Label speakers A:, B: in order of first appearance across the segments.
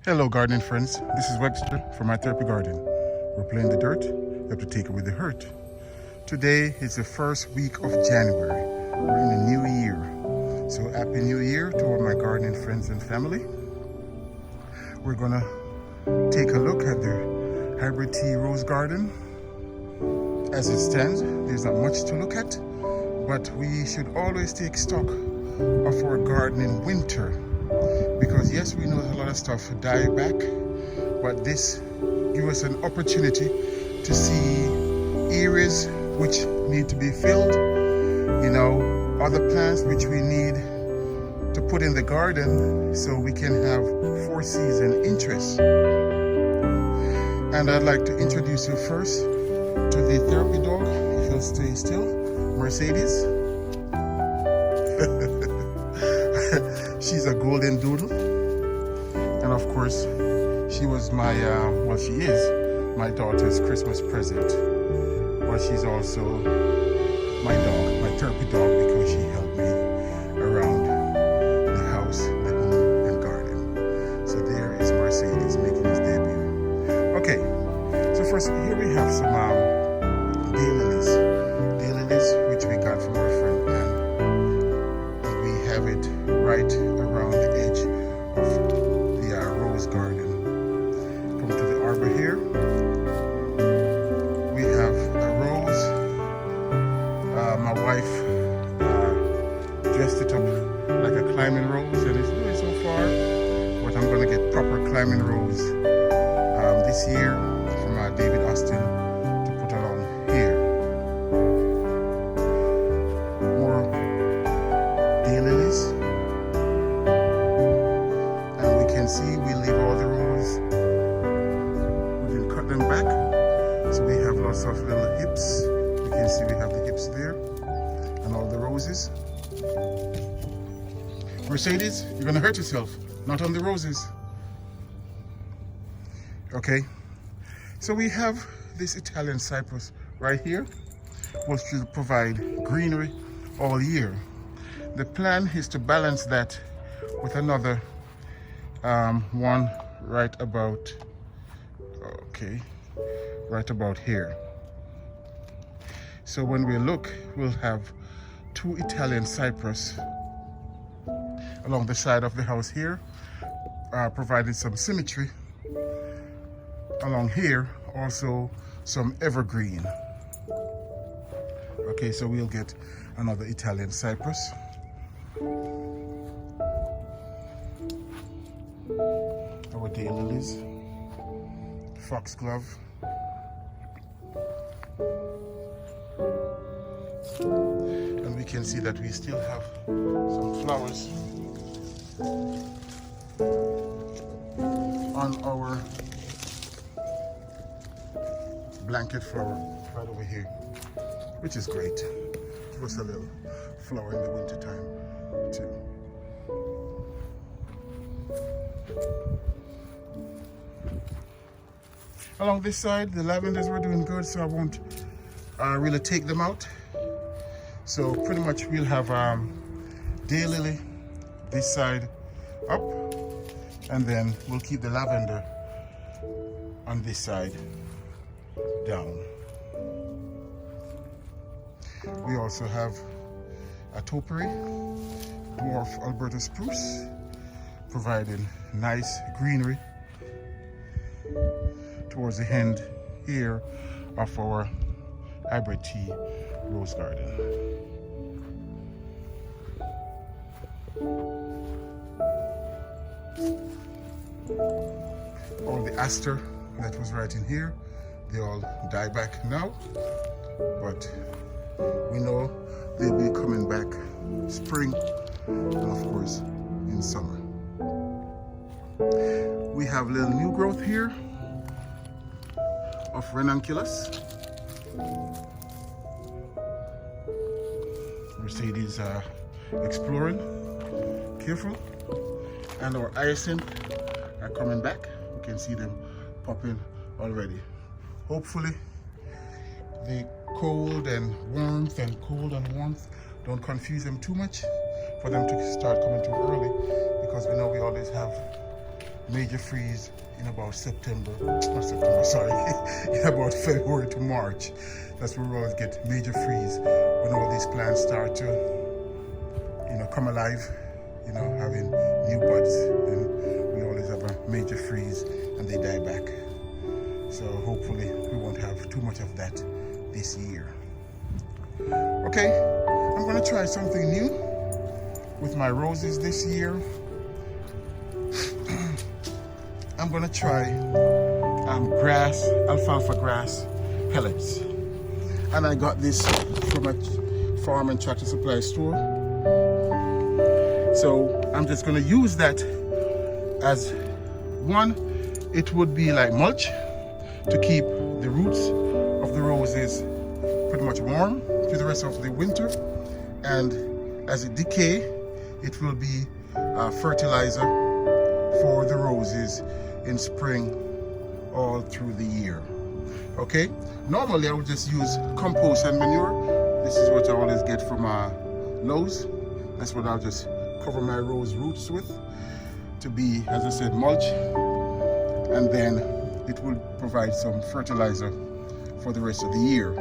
A: Hello gardening friends, this is Webster from My Therapy Garden. We're playing the dirt, you have to take it with the hurt. Today is the first week of January. We're in a new year. So happy new year to all my gardening friends and family. We're gonna take a look at the hybrid tea rose garden. As it stands, there's not much to look at, but we should always take stock of our garden in winter. Because yes, we know a lot of stuff die back, but this gives us an opportunity to see areas which need to be filled, other plants which we need to put in the garden so we can have four-season interest. And I'd like to introduce you first to the therapy dog, if you'll stay still, Mercedes. She's a golden doodle, and of course she was my she is my daughter's Christmas present, but she's also my dog, my therapy dog, because she helped me around the house, the home and garden. So there is Mercedes making his debut. Okay, so first here we have some daylilies which we got from our friend Anne, and we have it right around the edge of the rose garden. Come to the arbor here. We have a rose. My wife dressed it up like a climbing rose, and it's doing so far. But I'm gonna get proper climbing rose this year from David Austin to put along here. More daylilies. See, we leave all the rows, we didn't cut them back, so we have lots of little hips. You can see we have the hips there and all the roses. Mercedes, you're gonna hurt yourself, not on the roses. Okay, so we have this Italian cypress right here, which will provide greenery all year. The plan is to balance that with another one right about here. So when we look, we'll have two Italian cypress along the side of the house here, providing some symmetry. Along here, also some evergreen. Okay, so we'll get another Italian cypress. Our daylilies, foxglove, and we can see that we still have some flowers on our blanket flower right over here, which is great. Give us a little flower in the winter time too. Along this side, the lavenders were doing good, so I won't really take them out. So pretty much we'll have daylily this side up, and then we'll keep the lavender on this side down. We also have a topiary, dwarf Alberta spruce, providing nice greenery towards the end here of our hybrid tea rose garden. All the aster that was right in here, they all die back now, but we know they'll be coming back spring and of course in summer. We have little new growth here of ranunculus. Mercedes exploring, careful, and our hyacinth are coming back. You can see them popping already. Hopefully the cold and warmth don't confuse them too much for them to start coming too early, because we know we always have major freeze in about September, not September, sorry, in about February to March. That's where we always get major freeze when all these plants start to, come alive, having new buds. Then we always have a major freeze and they die back. So hopefully we won't have too much of that this year. Okay, I'm gonna try something new with my roses this year. I'm gonna try alfalfa grass pellets. And I got this from a farm and tractor supply store. So I'm just gonna use that as one, it would be like mulch to keep the roots of the roses pretty much warm through the rest of the winter. And as it decay, it will be a fertilizer for the roses in spring all through the year. Okay, normally I would just use compost and manure. This is what I always get from Lowe's. That's what I'll just cover my rose roots with to be, as I said, mulch, and then it will provide some fertilizer for the rest of the year.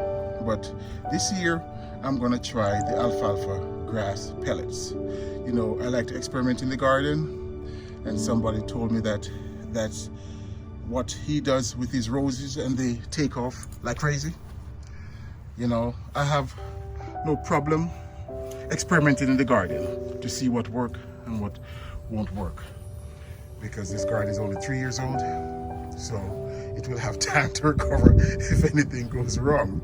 A: But this year I'm gonna try the alfalfa grass pellets. I like to experiment in the garden, and somebody told me that that's what he does with his roses and they take off like crazy. I have no problem experimenting in the garden to see what works and what won't work, because this garden is only 3 years old, so it will have time to recover if anything goes wrong.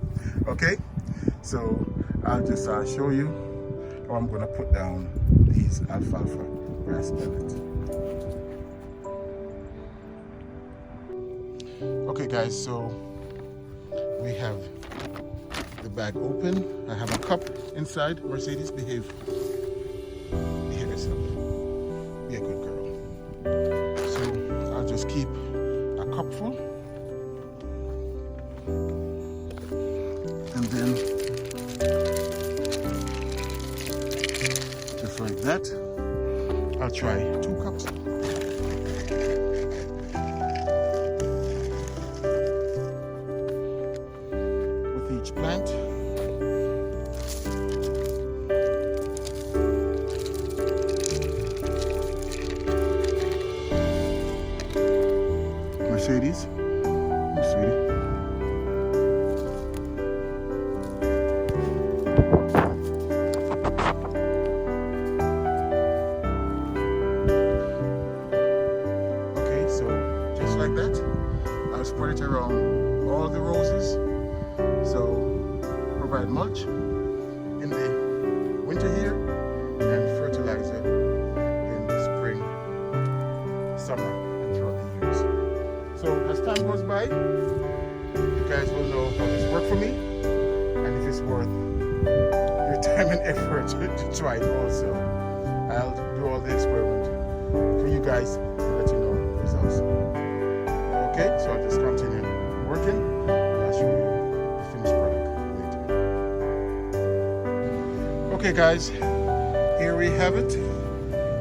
A: Okay, so I'll just show you how I'm going to put down these alfalfa grass pellets. Okay guys, so we have the bag open. I have a cup inside. Mercedes, behave yourself. Be a good girl. So I'll just keep a cup full, and then just like that, I'll try 2 cups. Each plant. Mercedes, sweetie. Okay, so just like that, I'll spread it around all the roses. So provide mulch in the winter here and fertilizer in the spring, summer, and throughout the years. So as time goes by, you guys will know how this worked for me and if it's worth your time and effort to try it also. I'll do all the experiment for you guys and let you know the results. Okay, so I'll just continue working and I'll show you. Okay guys, here we have it.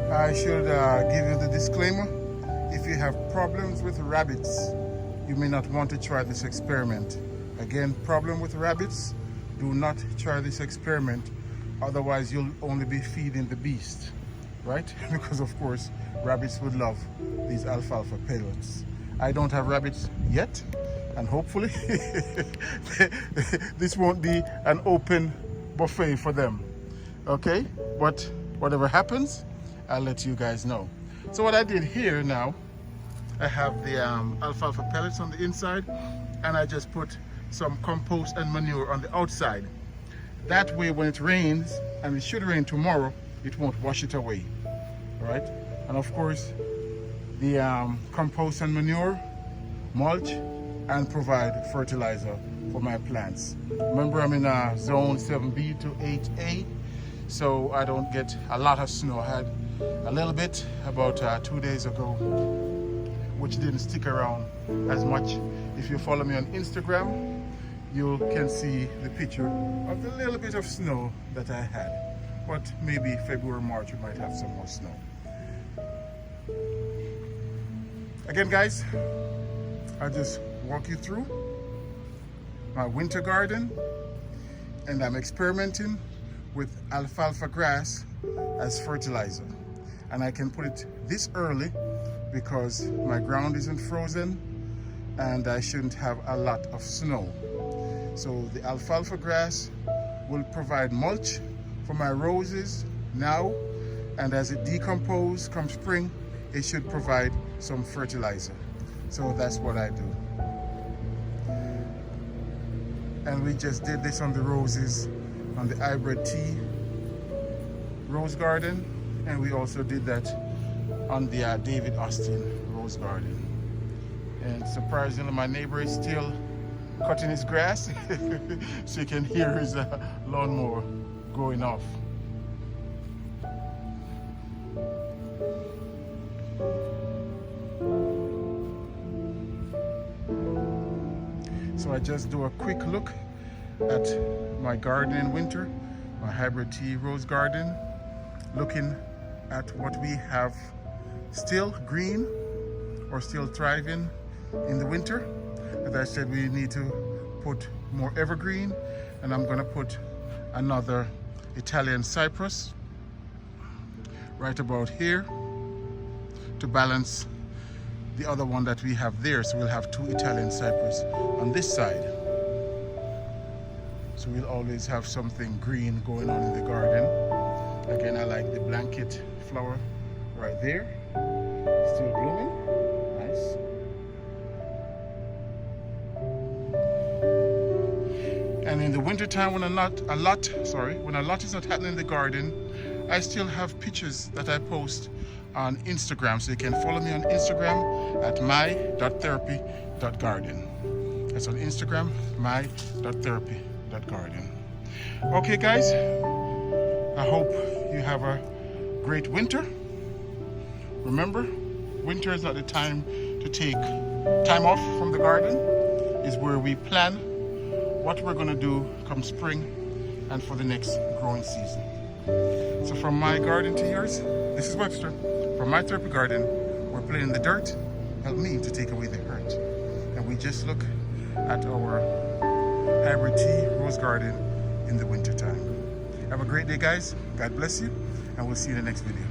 A: I should give you the disclaimer. If you have problems with rabbits, you may not want to try this experiment. Again, problem with rabbits, do not try this experiment. Otherwise you'll only be feeding the beast, right? Because of course, rabbits would love these alfalfa pellets. I don't have rabbits yet, and hopefully this won't be an open buffet for them. Okay, but whatever happens, I'll let you guys know. So what I did here now, I have the alfalfa pellets on the inside, and I just put some compost and manure on the outside. That way when it rains, and it should rain tomorrow, it won't wash it away. All right, and of course the compost and manure, mulch, and provide fertilizer for my plants. Remember, I'm in zone 7B to 8A, so I don't get a lot of snow. I had a little bit about 2 days ago, which didn't stick around as much. If you follow me on Instagram, you can see the picture of the little bit of snow that I had. But maybe February, March, we might have some more snow. Again, guys, I'll just walk you through my winter garden, and I'm experimenting with alfalfa grass as fertilizer. And I can put it this early because my ground isn't frozen and I shouldn't have a lot of snow. So the alfalfa grass will provide mulch for my roses now, and as it decomposes come spring, it should provide some fertilizer. So that's what I do. And we just did this on the roses, on the hybrid tea rose garden, and we also did that on the David Austin rose garden. And surprisingly, my neighbor is still cutting his grass, so you can hear his lawnmower going off. So I just do a quick look at my garden in winter, my hybrid tea rose garden, looking at what we have still green or still thriving in the winter. As I said, we need to put more evergreen, and I'm going to put another Italian cypress right about here to balance the other one that we have there. So we'll have two Italian cypress on this side. So we'll always have something green going on in the garden. Again, I like the blanket flower right there, still blooming, nice. And in the winter time, when a lot is not happening in the garden, I still have pictures that I post on Instagram. So you can follow me on Instagram at my.therapy.garden. That's on Instagram, my.therapy.garden. Okay, guys, I hope you have a great winter. Remember, winter is not the time to take time off from the garden. It's where we plan what we're going to do come spring and for the next growing season. So from my garden to yours, this is Webster. From my therapy garden, we're playing in the dirt. Help me to take away the hurt. And we just look at our hybrid tea rose garden in the winter time. Have a great day, guys. God bless you, and we'll see you in the next video.